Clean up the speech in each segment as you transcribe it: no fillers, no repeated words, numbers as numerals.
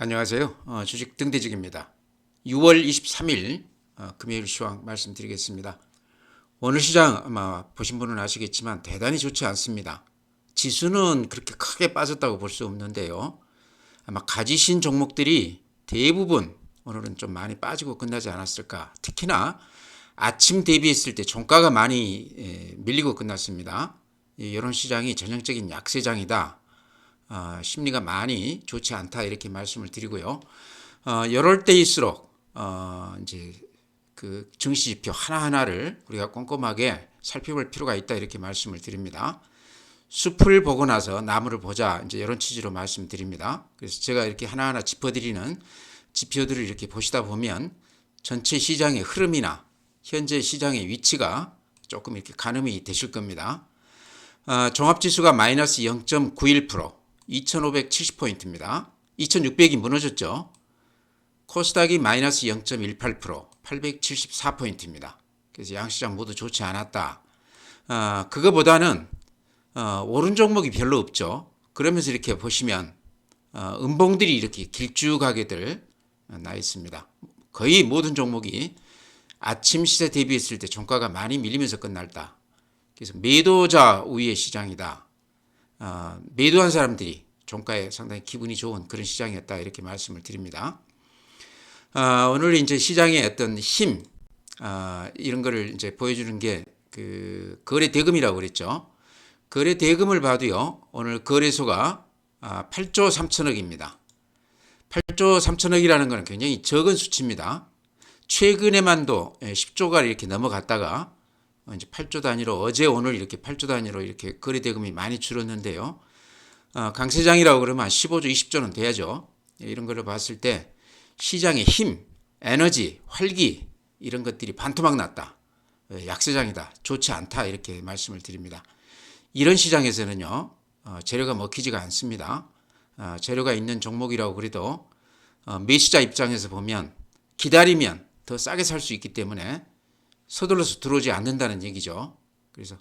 안녕하세요. 주식 등대직입니다. 6월 23일 금요일 시황 말씀드리겠습니다. 오늘 시장 아마 보신 분은 아시겠지만 대단히 좋지 않습니다. 지수는 그렇게 크게 빠졌다고 볼 수 없는데요. 아마 가지신 종목들이 대부분 오늘은 좀 많이 빠지고 끝나지 않았을까. 특히나 아침 대비했을 때 종가가 많이 밀리고 끝났습니다. 이런 시장이 전형적인 약세장이다. 심리가 많이 좋지 않다 이렇게 말씀을 드리고요. 이럴 때일수록 이제 그 증시 지표 하나하나를 우리가 꼼꼼하게 살펴볼 필요가 있다 이렇게 말씀을 드립니다. 숲을 보고 나서 나무를 보자 이제 이런 취지로 말씀드립니다. 그래서 제가 이렇게 하나하나 짚어드리는 지표들을 이렇게 보시다 보면 전체 시장의 흐름이나 현재 시장의 위치가 조금 이렇게 가늠이 되실 겁니다. 종합지수가 마이너스 0.91%, 2570포인트입니다. 2600이 무너졌죠. 코스닥이 마이너스 0.18%, 874포인트입니다. 그래서 양시장 모두 좋지 않았다. 그거보다는 오른 종목이 별로 없죠. 그러면서 이렇게 보시면 음봉들이 이렇게 길쭉하게들 나 있습니다. 거의 모든 종목이 아침 시세 대비했을 때 종가가 많이 밀리면서 끝날다. 그래서 매도자 우위의 시장이다. 매도한 사람들이 종가에 상당히 기분이 좋은 그런 시장이었다 이렇게 말씀을 드립니다. 오늘 이제 시장의 어떤 힘 이런 거를 이제 보여주는 게 그 거래 대금이라고 그랬죠. 거래 대금을 봐도요 오늘 거래소가 8조 3천억입니다. 8조 3천억이라는 것은 굉장히 적은 수치입니다. 최근에만도 10조가 이렇게 넘어갔다가 이제 8조 단위로 어제 오늘 이렇게 8조 단위로 이렇게 거래 대금이 많이 줄었는데요. 강세장이라고 그러면 15조 20조는 돼야죠. 이런 걸로 봤을 때 시장의 힘, 에너지, 활기 이런 것들이 반토막 났다. 약세장이다. 좋지 않다 이렇게 말씀을 드립니다. 이런 시장에서는요. 재료가 먹히지가 않습니다. 재료가 있는 종목이라고 그래도 매수자 입장에서 보면 기다리면 더 싸게 살 수 있기 때문에 서둘러서 들어오지 않는다는 얘기죠. 그래서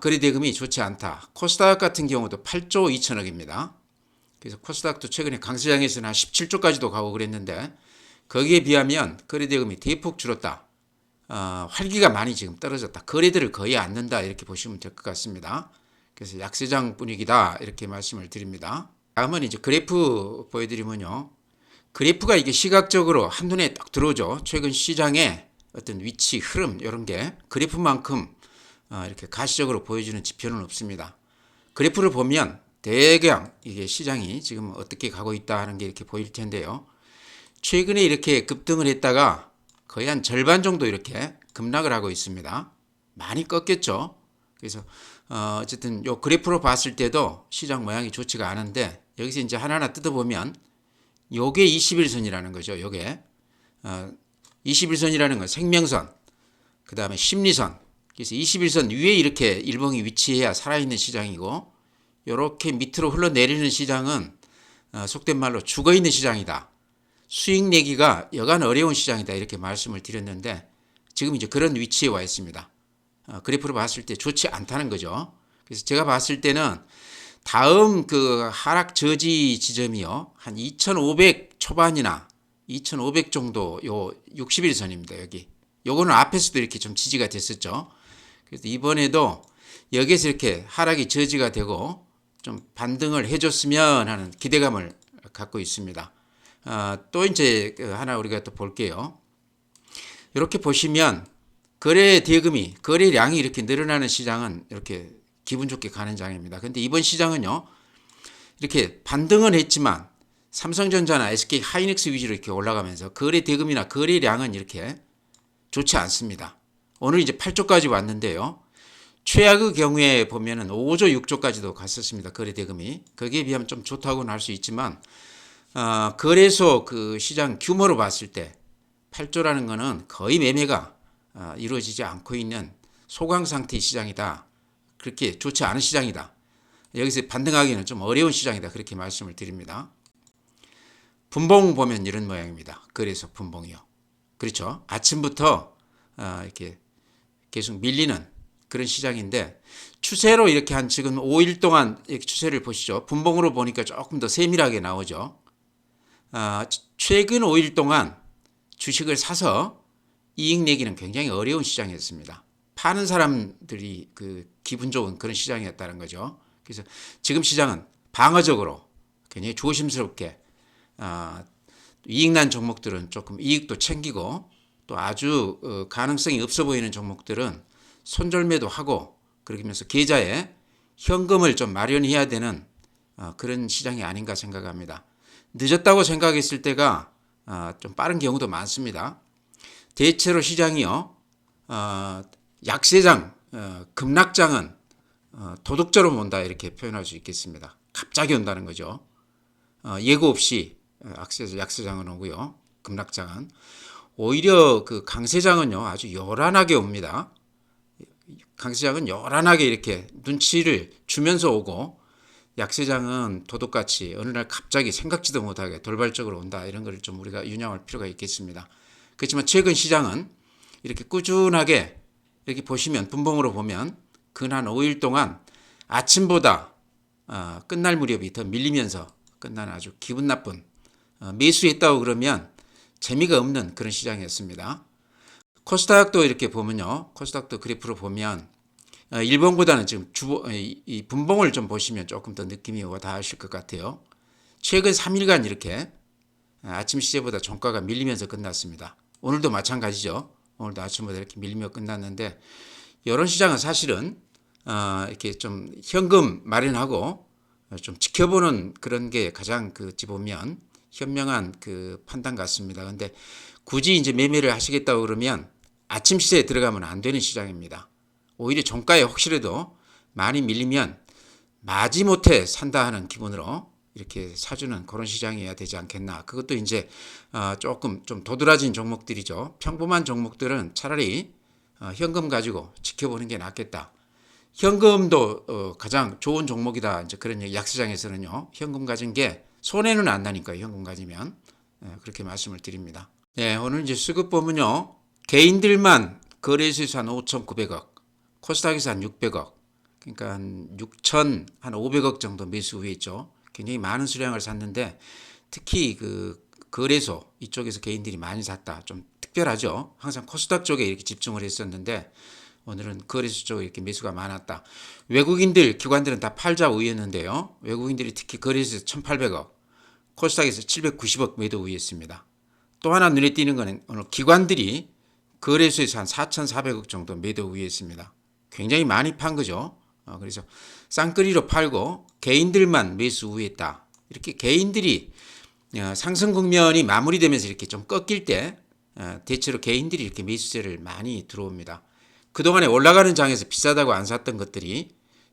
거래 대금이 좋지 않다. 코스닥 같은 경우도 8조 2천억입니다. 그래서 코스닥도 최근에 강세장에서는 한 17조까지도 가고 그랬는데 거기에 비하면 거래 대금이 대폭 줄었다. 활기가 많이 지금 떨어졌다. 거래들을 거의 않는다 이렇게 보시면 될 것 같습니다. 그래서 약세장 분위기다 이렇게 말씀을 드립니다. 다음은 이제 그래프 보여드리면요. 그래프가 이게 시각적으로 한눈에 딱 들어오죠. 최근 시장의 어떤 위치, 흐름 이런 게 그래프만큼 이렇게 가시적으로 보여주는 지표는 없습니다. 그래프를 보면 대강 이게 시장이 지금 어떻게 가고 있다 하는 게 이렇게 보일 텐데요. 최근에 이렇게 급등을 했다가 거의 한 절반 정도 이렇게 급락을 하고 있습니다. 많이 꺾였죠. 그래서 어쨌든 요 그래프로 봤을 때도 시장 모양이 좋지가 않은데 여기서 이제 하나하나 뜯어보면 요게 21선이라는 거죠. 요게 21선이라는 건 생명선, 그 다음에 심리선. 그래서 21선 위에 이렇게 일봉이 위치해야 살아있는 시장이고 이렇게 밑으로 흘러내리는 시장은 속된 말로 죽어있는 시장이다. 수익 내기가 여간 어려운 시장이다 이렇게 말씀을 드렸는데 지금 이제 그런 위치에 와 있습니다. 그래프로 봤을 때 좋지 않다는 거죠. 그래서 제가 봤을 때는 다음 그 하락 저지 지점이요 한 2,500 초반이나 2,500 정도 요 61선입니다. 여기 요거는 앞에서도 이렇게 좀 지지가 됐었죠. 그래서 이번에도 여기에서 이렇게 하락이 저지가 되고 좀 반등을 해줬으면 하는 기대감을 갖고 있습니다. 또 이제 하나 우리가 또 볼게요. 이렇게 보시면 거래 대금이 거래량이 이렇게 늘어나는 시장은 이렇게 기분 좋게 가는 장입니다. 근데 이번 시장은요 이렇게 반등은 했지만 삼성전자나 SK 하이닉스 위주로 이렇게 올라가면서 거래 대금이나 거래량은 이렇게 좋지 않습니다. 오늘 이제 8조까지 왔는데요. 최악의 경우에 보면은 5조, 6조까지도 갔었습니다. 거래 대금이. 거기에 비하면 좀 좋다고는 할 수 있지만 거래소 그 시장 규모로 봤을 때 8조라는 거는 거의 매매가 이루어지지 않고 있는 소강 상태의 시장이다. 그렇게 좋지 않은 시장이다. 여기서 반등하기는 좀 어려운 시장이다. 그렇게 말씀을 드립니다. 분봉 보면 이런 모양입니다. 거래소 분봉이요. 그렇죠. 아침부터 이렇게 계속 밀리는 그런 시장인데 추세로 이렇게 한 지금 5일 동안 이렇게 추세를 보시죠. 분봉으로 보니까 조금 더 세밀하게 나오죠. 최근 5일 동안 주식을 사서 이익 내기는 굉장히 어려운 시장이었습니다. 파는 사람들이 기분 좋은 그런 시장이었다는 거죠. 그래서 지금 시장은 방어적으로 굉장히 조심스럽게 이익 난 종목들은 조금 이익도 챙기고 또 아주 가능성이 없어 보이는 종목들은 손절매도 하고 그러면서 계좌에 현금을 좀 마련해야 되는 그런 시장이 아닌가 생각합니다. 늦었다고 생각했을 때가 좀 빠른 경우도 많습니다. 대체로 시장이요, 약세장, 급락장은 도둑처럼 온다 이렇게 표현할 수 있겠습니다. 갑자기 온다는 거죠. 예고 없이 약세장은 오고요. 급락장은 오히려 그 강세장은요 아주 요란하게 옵니다. 강세장은 요란하게 이렇게 눈치를 주면서 오고 약세장은 도둑같이 어느 날 갑자기 생각지도 못하게 돌발적으로 온다 이런 걸 좀 우리가 유념할 필요가 있겠습니다. 그렇지만 최근 시장은 이렇게 꾸준하게 이렇게 보시면 분봉으로 보면 근 한 5일 동안 아침보다 끝날 무렵이 더 밀리면서 끝나는 아주 기분 나쁜 매수했다고 그러면 재미가 없는 그런 시장이었습니다. 코스닥도 이렇게 보면요. 코스닥도 그래프로 보면 일본보다는 지금 이 분봉을 좀 보시면 조금 더 느낌이 와닿으실 것 같아요. 최근 3일간 이렇게 아침 시세보다 종가가 밀리면서 끝났습니다. 오늘도 마찬가지죠. 오늘도 아침보다 이렇게 밀리며 끝났는데 이런 시장은 사실은 이렇게 좀 현금 마련하고 좀 지켜보는 그런 게 가장 어찌 보면 현명한 그 판단 같습니다. 근데 굳이 이제 매매를 하시겠다고 그러면 아침 시세에 들어가면 안 되는 시장입니다. 오히려 종가에 혹시라도 많이 밀리면 마지못해 산다 하는 기분으로 이렇게 사주는 그런 시장이어야 되지 않겠나. 그것도 이제 조금 좀 도드라진 종목들이죠. 평범한 종목들은 차라리 현금 가지고 지켜보는 게 낫겠다. 현금도 가장 좋은 종목이다. 이제 그런 얘기, 약시장에서는요. 현금 가진 게 손해는 안 나니까요. 현금 가지면. 그렇게 말씀을 드립니다. 네, 오늘 이제 수급 보면요. 개인들만 거래소에서 한 5,900억, 코스닥에서 한 600억, 그러니까 한 6천, 한 500억 정도 매수 후에 있죠. 굉장히 많은 수량을 샀는데 특히 그 거래소 이쪽에서 개인들이 많이 샀다. 좀 특별하죠. 항상 코스닥 쪽에 이렇게 집중을 했었는데 오늘은 거래소 쪽에 이렇게 매수가 많았다. 외국인들, 기관들은 다 팔자 우였는데요. 외국인들이 특히 거래소에서 1,800억, 코스닥에서 790억 매도 우였습니다. 또 하나 눈에 띄는 것은 오늘 기관들이 거래소에서 한 4,400억 정도 매도 우였습니다. 굉장히 많이 판 거죠. 그래서 쌍끌이로 팔고 개인들만 매수 우했다. 이렇게 개인들이 상승 국면이 마무리되면서 이렇게 좀 꺾일 때 대체로 개인들이 이렇게 매수세를 많이 들어옵니다. 그동안에 올라가는 장에서 비싸다고 안 샀던 것들이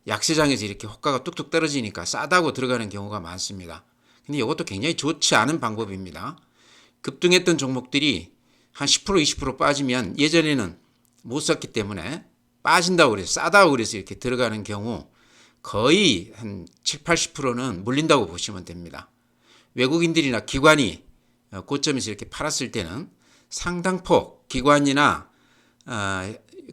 약세장에서 이렇게 호가가 뚝뚝 떨어지니까 싸다고 들어가는 경우가 많습니다. 근데 이것도 굉장히 좋지 않은 방법입니다. 급등했던 종목들이 한 10% 20% 빠지면 예전에는 못 샀기 때문에 빠진다고 그래서 싸다고 그래서 이렇게 들어가는 경우 거의 한 7, 80%는 물린다고 보시면 됩니다. 외국인들이나 기관이 고점에서 이렇게 팔았을 때는 상당폭 기관이나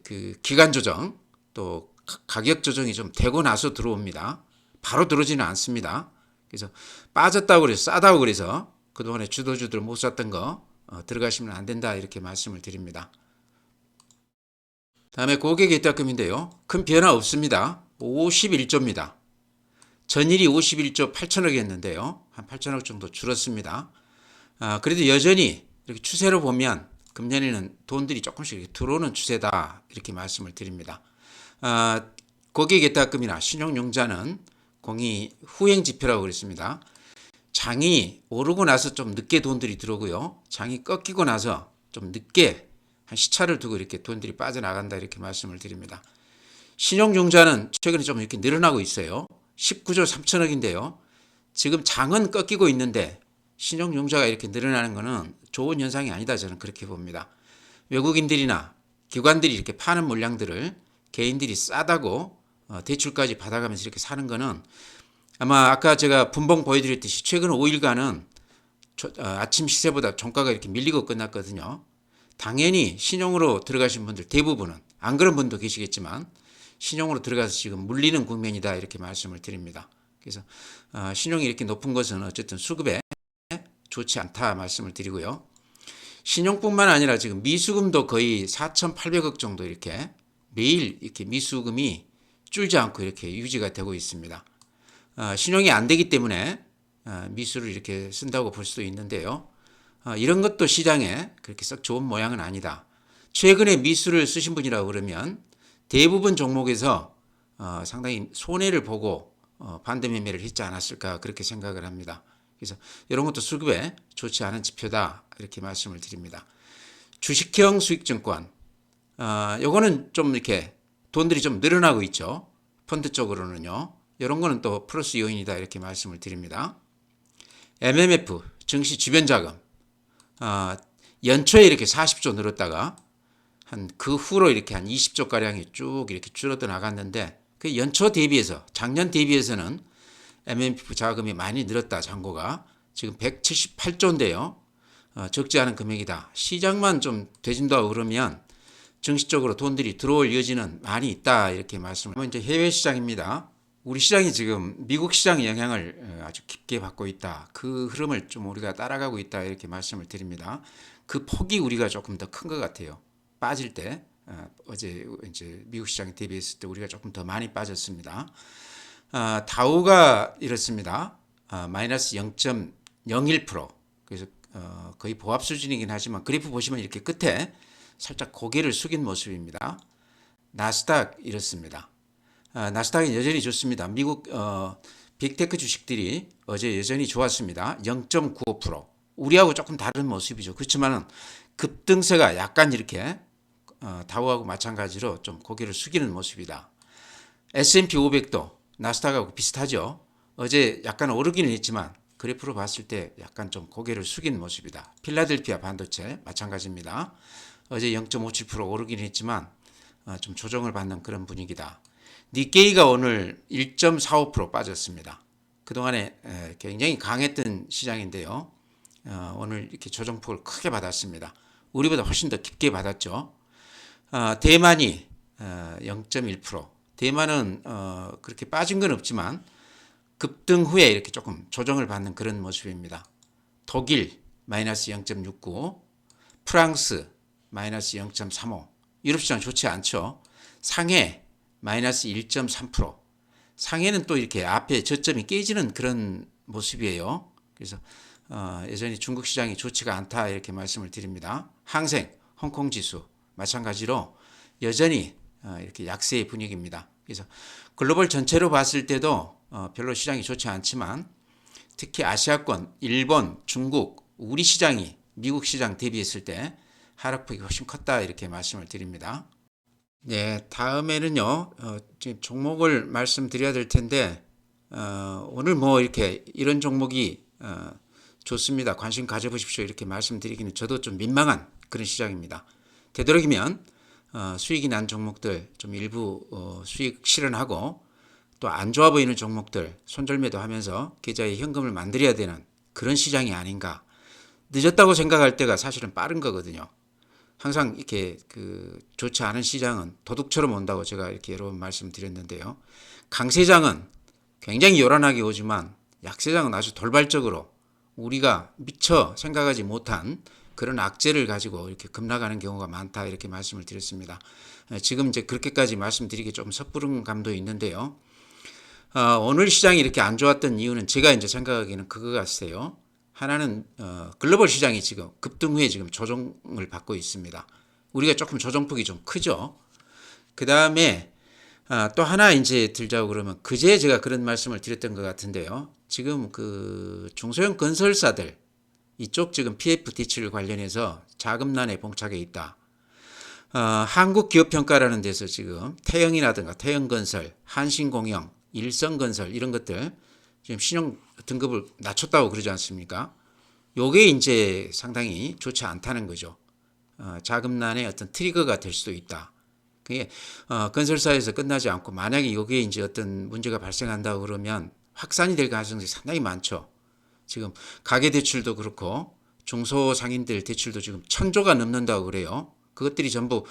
그 기간 조정 또 가격 조정이 좀 되고 나서 들어옵니다. 바로 들어오지는 않습니다. 그래서 빠졌다고 그래서 싸다고 그래서 그동안에 주도주들 못 샀던 거 들어가시면 안 된다 이렇게 말씀을 드립니다. 다음에 고객이익금인데요. 큰 변화 없습니다. 51조입니다. 전일이 51조 8천억이었는데요. 한 8천억 정도 줄었습니다. 그래도 여전히 이렇게 추세로 보면 금년에는 돈들이 조금씩 이렇게 들어오는 추세다 이렇게 말씀을 드립니다. 고객이익금이나 신용융자는 공이 후행지표라고 그랬습니다. 장이 오르고 나서 좀 늦게 돈들이 들어오고요. 장이 꺾이고 나서 좀 늦게 한 시차를 두고 이렇게 돈들이 빠져나간다 이렇게 말씀을 드립니다. 신용융자는 최근에 좀 이렇게 늘어나고 있어요. 19조 3천억인데요. 지금 장은 꺾이고 있는데 신용융자가 이렇게 늘어나는 것은 좋은 현상이 아니다 저는 그렇게 봅니다. 외국인들이나 기관들이 이렇게 파는 물량들을 개인들이 싸다고 대출까지 받아가면서 이렇게 사는 것은 아마 아까 제가 분봉 보여드렸듯이 최근 5일간은 아침 시세보다 종가가 이렇게 밀리고 끝났거든요. 당연히 신용으로 들어가신 분들 대부분은 안 그런 분도 계시겠지만 신용으로 들어가서 지금 물리는 국면이다 이렇게 말씀을 드립니다. 그래서 신용이 이렇게 높은 것은 어쨌든 수급에 좋지 않다 말씀을 드리고요. 신용뿐만 아니라 지금 미수금도 거의 4,800억 정도 이렇게 매일 이렇게 미수금이 줄지 않고 이렇게 유지가 되고 있습니다. 신용이 안 되기 때문에 미수를 이렇게 쓴다고 볼 수도 있는데요. 이런 것도 시장에 그렇게 썩 좋은 모양은 아니다. 최근에 미수를 쓰신 분이라고 그러면 대부분 종목에서 상당히 손해를 보고 반대 매매를 했지 않았을까 그렇게 생각을 합니다. 그래서 이런 것도 수급에 좋지 않은 지표다 이렇게 말씀을 드립니다. 주식형 수익증권 요거는 좀 이렇게 돈들이 좀 늘어나고 있죠. 펀드 쪽으로는요. 이런 거는 또 플러스 요인이다 이렇게 말씀을 드립니다. MMF 증시 주변 자금 연초에 이렇게 40조 늘었다가 한 그 후로 이렇게 한 20조 가량이 쭉 이렇게 줄어들 나갔는데 그 연초 대비해서 작년 대비해서는 MMF 자금이 많이 늘었다. 잔고가 지금 178조인데요. 적지 않은 금액이다. 시장만 좀 되진다고 그러면 증시 쪽으로 돈들이 들어올 여지는 많이 있다. 이렇게 말씀을. 이제 해외 시장입니다. 우리 시장이 지금 미국 시장의 영향을 아주 깊게 받고 있다. 그 흐름을 좀 우리가 따라가고 있다. 이렇게 말씀을 드립니다. 그 폭이 우리가 조금 더 큰 것 같아요. 빠질 때 어제 이제 미국 시장에 대비했을 때 우리가 조금 더 많이 빠졌습니다. 다우가 이렇습니다. 마이너스 0.01%. 그래서 거의 보합 수준이긴 하지만 그래프 보시면 이렇게 끝에 살짝 고개를 숙인 모습입니다. 나스닥 이렇습니다. 나스닥이 여전히 좋습니다. 미국 빅테크 주식들이 어제 여전히 좋았습니다. 0.95%. 우리하고 조금 다른 모습이죠. 그렇지만은 급등세가 약간 이렇게 다우하고 마찬가지로 좀 고개를 숙이는 모습이다. S&P 500도 나스닥하고 비슷하죠. 어제 약간 오르기는 했지만 그래프로 봤을 때 약간 좀 고개를 숙인 모습이다. 필라델피아 반도체 마찬가지입니다. 어제 0.57% 오르기는 했지만 좀 조정을 받는 그런 분위기다. 니케이가 오늘 1.45% 빠졌습니다. 그동안에 굉장히 강했던 시장인데요. 오늘 이렇게 조정폭을 크게 받았습니다. 우리보다 훨씬 더 깊게 받았죠. 대만이 0.1%. 대만은 그렇게 빠진 건 없지만 급등 후에 이렇게 조금 조정을 받는 그런 모습입니다. 독일 마이너스 0.69, 프랑스 마이너스 0.35. 유럽 시장 좋지 않죠. 상해 마이너스 1.3%. 상해는 또 이렇게 앞에 저점이 깨지는 그런 모습이에요. 그래서 여전히 중국 시장이 좋지가 않다 이렇게 말씀을 드립니다. 항생, 홍콩 지수 마찬가지로 여전히 이렇게 약세의 분위기입니다. 그래서 글로벌 전체로 봤을 때도 별로 시장이 좋지 않지만 특히 아시아권, 일본, 중국, 우리 시장이 미국 시장 대비했을 때 하락폭이 훨씬 컸다 이렇게 말씀을 드립니다. 네, 다음에는요 지금 종목을 말씀드려야 될 텐데 오늘 뭐 이렇게 이런 종목이 좋습니다. 관심 가져보십시오 이렇게 말씀드리기는 저도 좀 민망한 그런 시장입니다. 되도록이면 수익이 난 종목들 좀 일부 수익 실현하고 또 안 좋아 보이는 종목들 손절매도 하면서 계좌에 현금을 만들어야 되는 그런 시장이 아닌가. 늦었다고 생각할 때가 사실은 빠른 거거든요. 항상 이렇게 좋지 않은 시장은 도둑처럼 온다고 제가 이렇게 여러 번 말씀드렸는데요. 강세장은 굉장히 요란하게 오지만 약세장은 아주 돌발적으로 우리가 미처 생각하지 못한 그런 악재를 가지고 이렇게 급락하는 경우가 많다 이렇게 말씀을 드렸습니다. 지금 이제 그렇게까지 말씀드리기 좀 섣부른 감도 있는데요. 오늘 시장이 이렇게 안 좋았던 이유는 제가 이제 생각하기에는 그거 같아요. 하나는 글로벌 시장이 지금 급등 후에 지금 조정을 받고 있습니다. 우리가 조금 조정폭이 좀 크죠. 그 다음에 또 하나 이제 들자고 그러면 그제 제가 그런 말씀을 드렸던 것 같은데요. 지금 그 중소형 건설사들 이쪽 지금 PF 대출 관련해서 자금난에 봉착해 있다. 한국기업평가라는 데서 지금 태영이라든가 태영건설, 한신공영, 일성건설 이런 것들 지금 신용 등급을 낮췄다고 그러지 않습니까? 요게 이제 상당히 좋지 않다는 거죠. 자금난의 어떤 트리거가 될 수도 있다. 그게 건설사에서 끝나지 않고 만약에 요게 이제 어떤 문제가 발생한다고 그러면 확산이 될 가능성이 상당히 많죠. 지금 가계대출도 그렇고 중소상인들 대출도 지금 1,000조가 넘는다고 그래요. 그것들이 전부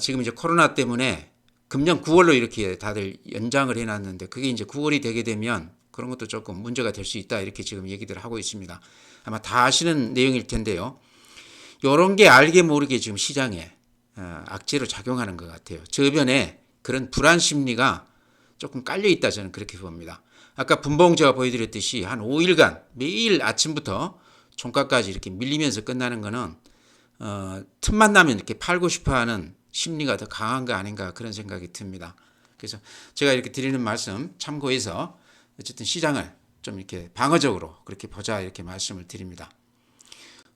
지금 이제 코로나 때문에 금년 9월로 이렇게 다들 연장을 해놨는데 그게 이제 9월이 되게 되면 그런 것도 조금 문제가 될 수 있다 이렇게 지금 얘기들 하고 있습니다. 아마 다 아시는 내용일 텐데요. 이런 게 알게 모르게 지금 시장에 악재로 작용하는 것 같아요. 저변에 그런 불안 심리가 조금 깔려 있다 저는 그렇게 봅니다. 아까 분봉 제가 보여드렸듯이 한 5일간 매일 아침부터 종가까지 이렇게 밀리면서 끝나는 거는 틈만 나면 이렇게 팔고 싶어하는 심리가 더 강한 거 아닌가 그런 생각이 듭니다. 그래서 제가 이렇게 드리는 말씀 참고해서 어쨌든 시장을 좀 이렇게 방어적으로 그렇게 보자 이렇게 말씀을 드립니다.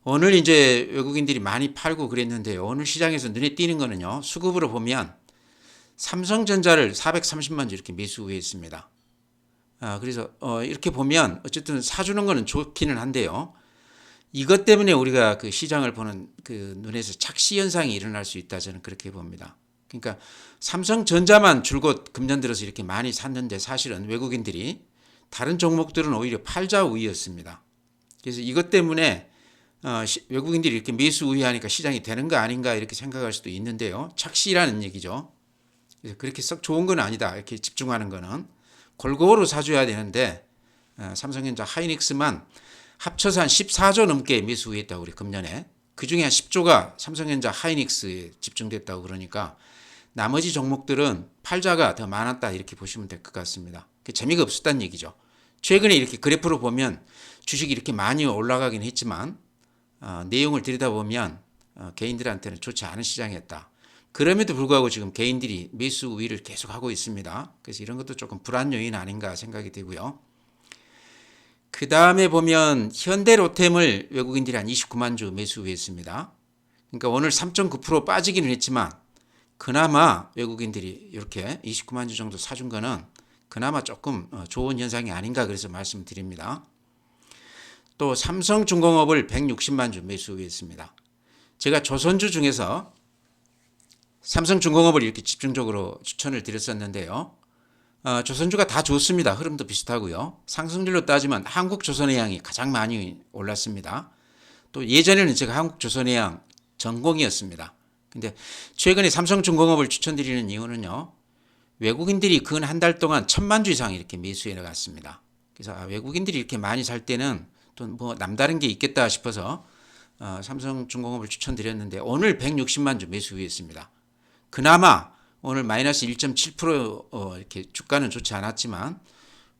오늘 이제 외국인들이 많이 팔고 그랬는데요. 오늘 시장에서 눈에 띄는 거는요. 수급으로 보면 삼성전자를 430만 주 이렇게 매수 우회했습니다. 그래서 이렇게 보면 어쨌든 사주는 거는 좋기는 한데요. 이것 때문에 우리가 그 시장을 보는 그 눈에서 착시 현상이 일어날 수 있다 저는 그렇게 봅니다. 그러니까 삼성전자만 줄곧 금년 들어서 이렇게 많이 샀는데 사실은 외국인들이 다른 종목들은 오히려 팔자 우위였습니다. 그래서 이것 때문에 외국인들이 이렇게 매수 우위하니까 시장이 되는 거 아닌가 이렇게 생각할 수도 있는데요. 착시라는 얘기죠. 그래서 그렇게 썩 좋은 건 아니다. 이렇게 집중하는 거는 골고루 사줘야 되는데 삼성전자 하이닉스만 합쳐서 한 14조 넘게 매수 우위했다고 우리 금년에 그중에 한 10조가 삼성전자 하이닉스에 집중됐다고 그러니까 나머지 종목들은 팔자가 더 많았다 이렇게 보시면 될 것 같습니다. 재미가 없었다는 얘기죠. 최근에 이렇게 그래프로 보면 주식이 이렇게 많이 올라가긴 했지만 내용을 들여다보면 개인들한테는 좋지 않은 시장이었다. 그럼에도 불구하고 지금 개인들이 매수 우위를 계속하고 있습니다. 그래서 이런 것도 조금 불안 요인 아닌가 생각이 되고요. 그 다음에 보면 현대로템을 외국인들이 한 29만 주 매수 우회했습니다. 그러니까 오늘 3.9% 빠지기는 했지만 그나마 외국인들이 이렇게 29만 주 정도 사준 거는 그나마 조금 좋은 현상이 아닌가 그래서 말씀드립니다. 또 삼성중공업을 160만 주 매수 우회했습니다. 제가 조선주 중에서 삼성중공업을 이렇게 집중적으로 추천을 드렸었는데요. 조선주가 다 좋습니다. 흐름도 비슷하고요. 상승률로 따지면 한국조선해양이 가장 많이 올랐습니다. 또 예전에는 제가 한국조선해양 전공이었습니다. 근데 최근에 삼성중공업을 추천드리는 이유는요. 외국인들이 근 한 달 동안 1,000만 주 이상 이렇게 매수해 나갔습니다. 그래서 외국인들이 이렇게 많이 살 때는 또 뭐 남다른 게 있겠다 싶어서 삼성중공업을 추천드렸는데 오늘 160만 주 매수 우회했습니다. 그나마 오늘 마이너스 1.7% 이렇게 주가는 좋지 않았지만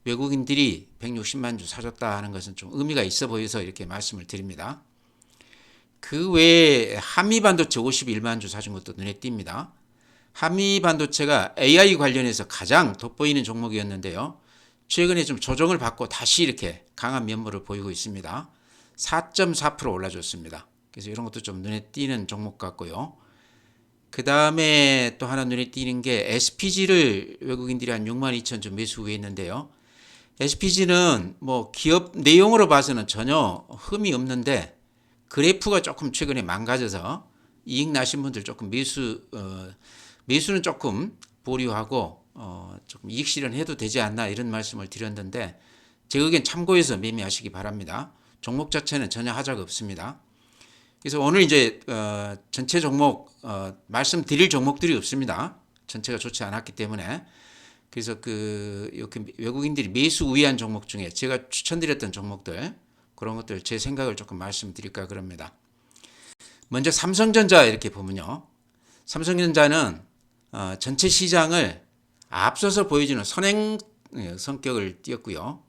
외국인들이 160만 주 사줬다 하는 것은 좀 의미가 있어 보여서 이렇게 말씀을 드립니다. 그 외에 한미반도체 51만 주 사준 것도 눈에 띕니다. 한미반도체가 AI 관련해서 가장 돋보이는 종목이었는데요. 최근에 좀 조정을 받고 다시 이렇게 강한 면모를 보이고 있습니다. 4.4% 올라줬습니다. 그래서 이런 것도 좀 눈에 띄는 종목 같고요. 그 다음에 또 하나 눈에 띄는 게 SPG를 외국인들이 한 6만 2천 주 매수 우회했는데요. SPG는 뭐 기업 내용으로 봐서는 전혀 흠이 없는데 그래프가 조금 최근에 망가져서 이익 나신 분들 조금 매수는 조금 보류하고 조금 이익 실현해도 되지 않나 이런 말씀을 드렸는데 제 의견 참고해서 매매하시기 바랍니다. 종목 자체는 전혀 하자가 없습니다. 그래서 오늘 이제 전체 종목 말씀드릴 종목들이 없습니다. 전체가 좋지 않았기 때문에 그래서 이렇게 외국인들이 매수 우위한 종목 중에 제가 추천드렸던 종목들 그런 것들 제 생각을 조금 말씀드릴까 그럽니다. 먼저 삼성전자 이렇게 보면요. 삼성전자는 전체 시장을 앞서서 보여주는 선행 성격을 띄었고요.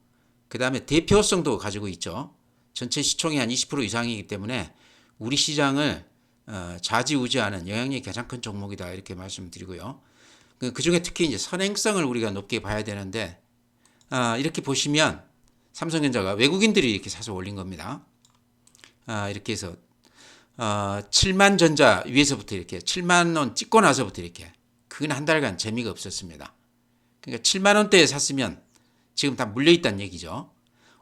그 다음에 대표성도 가지고 있죠. 전체 시총이 한 20% 이상이기 때문에 우리 시장을 좌지우지하는 영향력이 가장 큰 종목이다 이렇게 말씀드리고요. 그 중에 특히 이제 선행성을 우리가 높게 봐야 되는데 이렇게 보시면 삼성전자가 외국인들이 이렇게 사서 올린 겁니다. 이렇게 해서 7만 전자 위에서부터 이렇게 7만 원 찍고 나서부터 이렇게 근 한 달간 재미가 없었습니다. 그러니까 7만 원대에 샀으면 지금 다 물려있다는 얘기죠.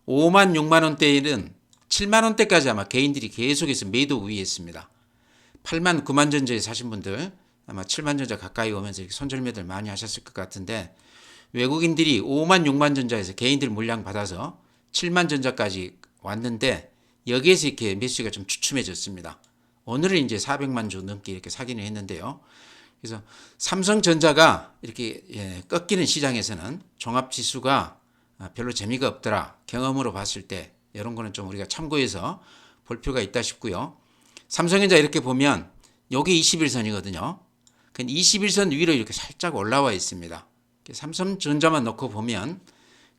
5만 6만 원대에는 7만 원대까지 아마 개인들이 계속해서 매도 우위했습니다. 8만 9만 전자에 사신 분들 아마 7만 전자 가까이 오면서 이렇게 손절매들 많이 하셨을 것 같은데 외국인들이 5만 6만 전자에서 개인들 물량 받아서 7만 전자까지 왔는데 여기에서 이렇게 매수가 좀 주춤해졌습니다. 오늘은 이제 400만 주 넘게 이렇게 사기는 했는데요. 그래서 삼성전자가 이렇게 꺾이는 시장에서는 종합지수가 별로 재미가 없더라. 경험으로 봤을 때 이런 거는 좀 우리가 참고해서 볼 필요가 있다 싶고요. 삼성전자 이렇게 보면 여기 21선이거든요. 21선 위로 이렇게 살짝 올라와 있습니다. 삼성전자만 놓고 보면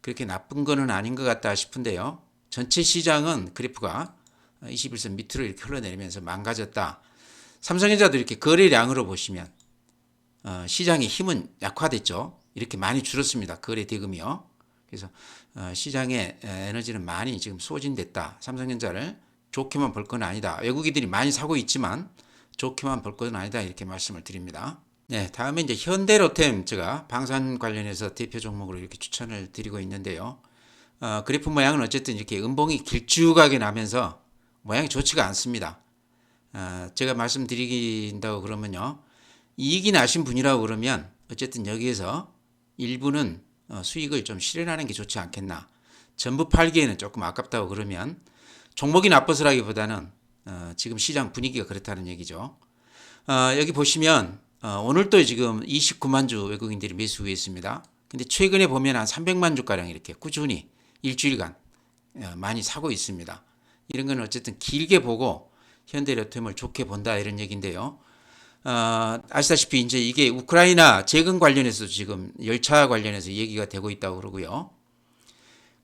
그렇게 나쁜 거는 아닌 것 같다 싶은데요. 전체 시장은 그래프가 21선 밑으로 이렇게 흘러내리면서 망가졌다. 삼성전자도 이렇게 거래량으로 보시면 시장의 힘은 약화됐죠. 이렇게 많이 줄었습니다. 거래 대금이요. 그래서 시장의 에너지는 많이 지금 소진됐다. 삼성전자를 좋게만 볼 건 아니다. 외국인들이 많이 사고 있지만 좋게만 볼 건 아니다. 이렇게 말씀을 드립니다. 네, 다음에 이제 현대로템 제가 방산 관련해서 대표 종목으로 이렇게 추천을 드리고 있는데요. 그래프 모양은 어쨌든 이렇게 음봉이 길쭉하게 나면서 모양이 좋지가 않습니다. 제가 말씀드린다고 그러면요. 이익이 나신 분이라고 그러면 어쨌든 여기에서 일부는 수익을 좀 실현하는 게 좋지 않겠나. 전부 팔기에는 조금 아깝다고 그러면 종목이 나빠서라기보다는 지금 시장 분위기가 그렇다는 얘기죠. 여기 보시면 오늘도 지금 29만 주 외국인들이 매수 후에 있습니다. 근데 최근에 보면 한 300만 주가량 이렇게 꾸준히 일주일간 많이 사고 있습니다. 이런 건 어쨌든 길게 보고 현대로템을 좋게 본다 이런 얘기인데요. 아시다시피 이제 이게 우크라이나 재건 관련해서 지금 열차 관련해서 얘기가 되고 있다고 그러고요.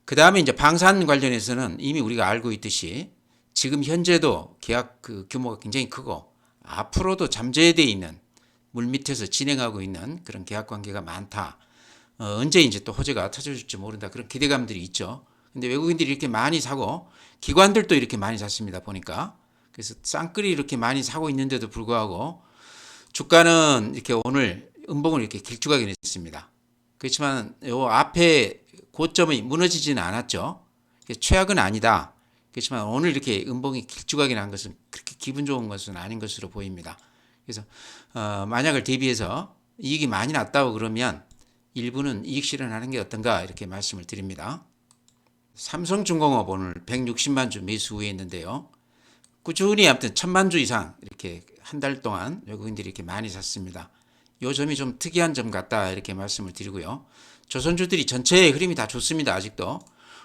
그 다음에 이제 방산 관련해서는 이미 우리가 알고 있듯이 지금 현재도 계약 그 규모가 굉장히 크고 앞으로도 잠재되어 있는 물 밑에서 진행하고 있는 그런 계약 관계가 많다. 언제 이제 또 호재가 터져줄지 모른다. 그런 기대감들이 있죠. 근데 외국인들이 이렇게 많이 사고 기관들도 이렇게 많이 샀습니다. 보니까. 그래서 쌍끌이 이렇게 많이 사고 있는데도 불구하고 주가는 이렇게 오늘 음봉을 이렇게 길쭉하게 냈습니다. 그렇지만 요 앞에 고점이 무너지지는 않았죠. 최악은 아니다. 그렇지만 오늘 이렇게 음봉이 길쭉하게 난 것은 그렇게 기분 좋은 것은 아닌 것으로 보입니다. 그래서 만약을 대비해서 이익이 많이 났다고 그러면 일부는 이익 실현하는 게 어떤가 이렇게 말씀을 드립니다. 삼성중공업 오늘 160만 주 매수 후에 있는데요. 꾸준히 아무튼 1000만 주 이상 이렇게 한 달 동안 외국인들이 이렇게 많이 샀습니다. 요 점이 좀 특이한 점 같다 이렇게 말씀을 드리고요. 조선주들이 전체의 흐름이 다 좋습니다. 아직도.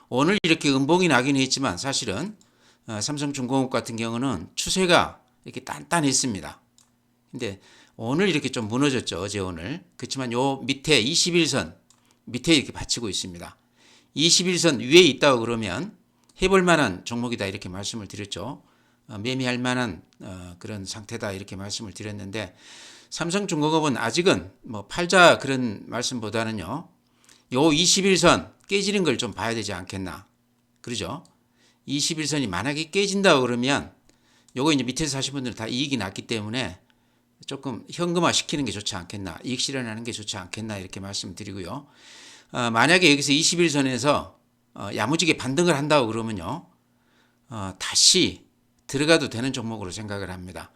오늘 이렇게 음봉이 나긴 했지만 사실은 삼성중공업 같은 경우는 추세가 이렇게 단단했습니다. 근데 오늘 이렇게 좀 무너졌죠. 어제 오늘. 그렇지만 요 밑에 21선 밑에 이렇게 받치고 있습니다. 21선 위에 있다고 그러면 해볼 만한 종목이다 이렇게 말씀을 드렸죠. 매매할 만한 그런 상태다 이렇게 말씀을 드렸는데 삼성중공업은 아직은 뭐 팔자 그런 말씀보다는요. 요 21선 깨지는 걸 좀 봐야 되지 않겠나. 그러죠? 21선이 만약에 깨진다 그러면 요거 이제 밑에서 사신 분들은 다 이익이 났기 때문에 조금 현금화 시키는 게 좋지 않겠나. 이익 실현하는 게 좋지 않겠나 이렇게 말씀드리고요. 만약에 여기서 21선에서 야무지게 반등을 한다고 그러면요. 다시 들어가도 되는 종목으로 생각을 합니다.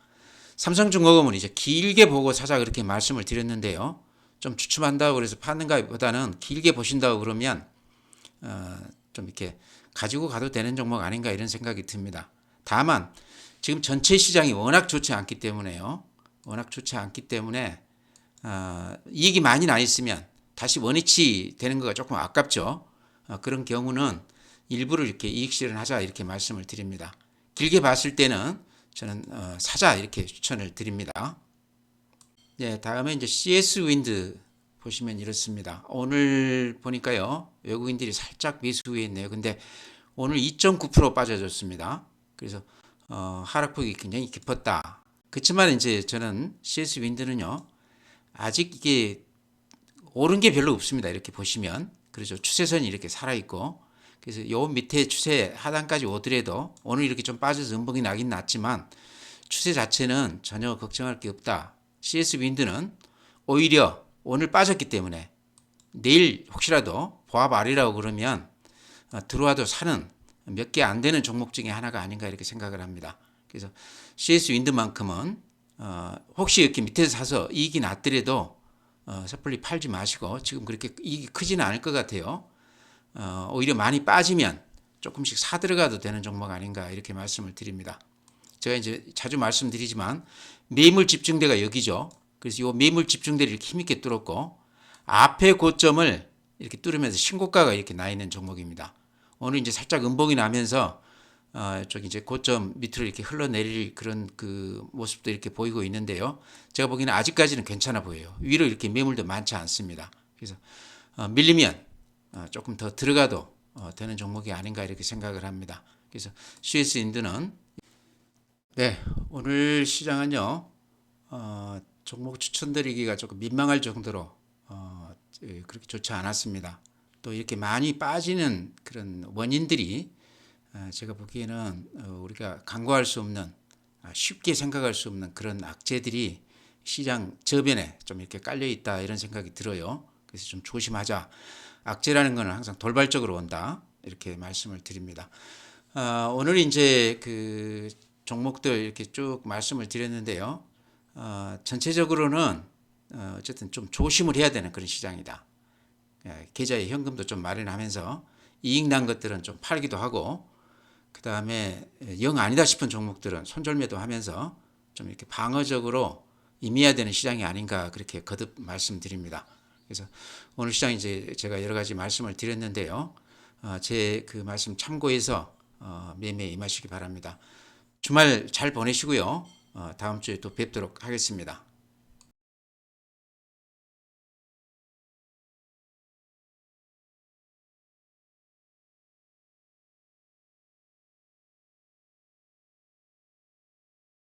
삼성중공업은 이제 길게 보고 사자 그렇게 말씀을 드렸는데요. 좀 추첨한다고 그래서 파는가보다는 길게 보신다고 그러면 좀 이렇게 가지고 가도 되는 종목 아닌가 이런 생각이 듭니다. 다만 지금 전체 시장이 워낙 좋지 않기 때문에요. 워낙 좋지 않기 때문에 이익이 많이 나 있으면 다시 원위치 되는 거가 조금 아깝죠. 그런 경우는 일부를 이렇게 이익 실현하자 이렇게 말씀을 드립니다. 길게 봤을 때는 저는 사자 이렇게 추천을 드립니다. 네, 다음에 이제 CS 윈드 보시면 이렇습니다. 오늘 보니까요 외국인들이 살짝 매수 후에 있네요. 근데 오늘 2.9% 빠져줬습니다. 그래서 하락폭이 굉장히 깊었다. 그렇지만 이제 저는 CS 윈드는요 아직 이게 오른 게 별로 없습니다. 이렇게 보시면 그렇죠. 추세선이 이렇게 살아 있고 그래서 요 밑에 추세 하단까지 오더라도 오늘 이렇게 좀 빠져서 음봉이 나긴 났지만 추세 자체는 전혀 걱정할 게 없다. CS 윈드는 오히려 오늘 빠졌기 때문에 내일 혹시라도 보합 아래라고 그러면 들어와도 사는 몇 개 안 되는 종목 중에 하나가 아닌가 이렇게 생각을 합니다. 그래서 CS 윈드만큼은 혹시 이렇게 밑에서 사서 이익이 났더라도 섣불리 팔지 마시고 지금 그렇게 이익이 크지는 않을 것 같아요. 오히려 많이 빠지면 조금씩 사 들어가도 되는 종목 아닌가 이렇게 말씀을 드립니다. 제가 이제 자주 말씀드리지만 매물 집중대가 여기죠. 그래서 이 매물 집중대를 이렇게 힘있게 뚫었고 앞에 고점을 이렇게 뚫으면서 신고가가 이렇게 나 있는 종목입니다. 오늘 이제 살짝 음봉이 나면서 저기 이제 고점 밑으로 이렇게 흘러내릴 그런 그 모습도 이렇게 보이고 있는데요. 제가 보기에는 아직까지는 괜찮아 보여요. 위로 이렇게 매물도 많지 않습니다. 그래서 밀리면 조금 더 들어가도 되는 종목이 아닌가 이렇게 생각을 합니다. 그래서 CS 인드는 네, 오늘 시장은요. 종목 추천드리기가 조금 민망할 정도로 그렇게 좋지 않았습니다. 또 이렇게 많이 빠지는 그런 원인들이 제가 보기에는 우리가 간과할 수 없는 쉽게 생각할 수 없는 그런 악재들이 시장 저변에 좀 이렇게 깔려 있다 이런 생각이 들어요. 그래서 좀 조심하자. 악재라는 것은 항상 돌발적으로 온다 이렇게 말씀을 드립니다. 오늘 이제 그 종목들 이렇게 쭉 말씀을 드렸는데요. 전체적으로는 어쨌든 좀 조심을 해야 되는 그런 시장이다. 계좌에 현금도 좀 마련하면서 이익 난 것들은 좀 팔기도 하고 그 다음에 영 아니다 싶은 종목들은 손절매도 하면서 좀 이렇게 방어적으로 임해야 되는 시장이 아닌가 그렇게 거듭 말씀드립니다. 그래서 오늘 시장 이제 제가 여러 가지 말씀을 드렸는데요. 제 그 말씀 참고해서 매매에 임하시기 바랍니다. 주말 잘 보내시고요. 다음 주에 또 뵙도록 하겠습니다.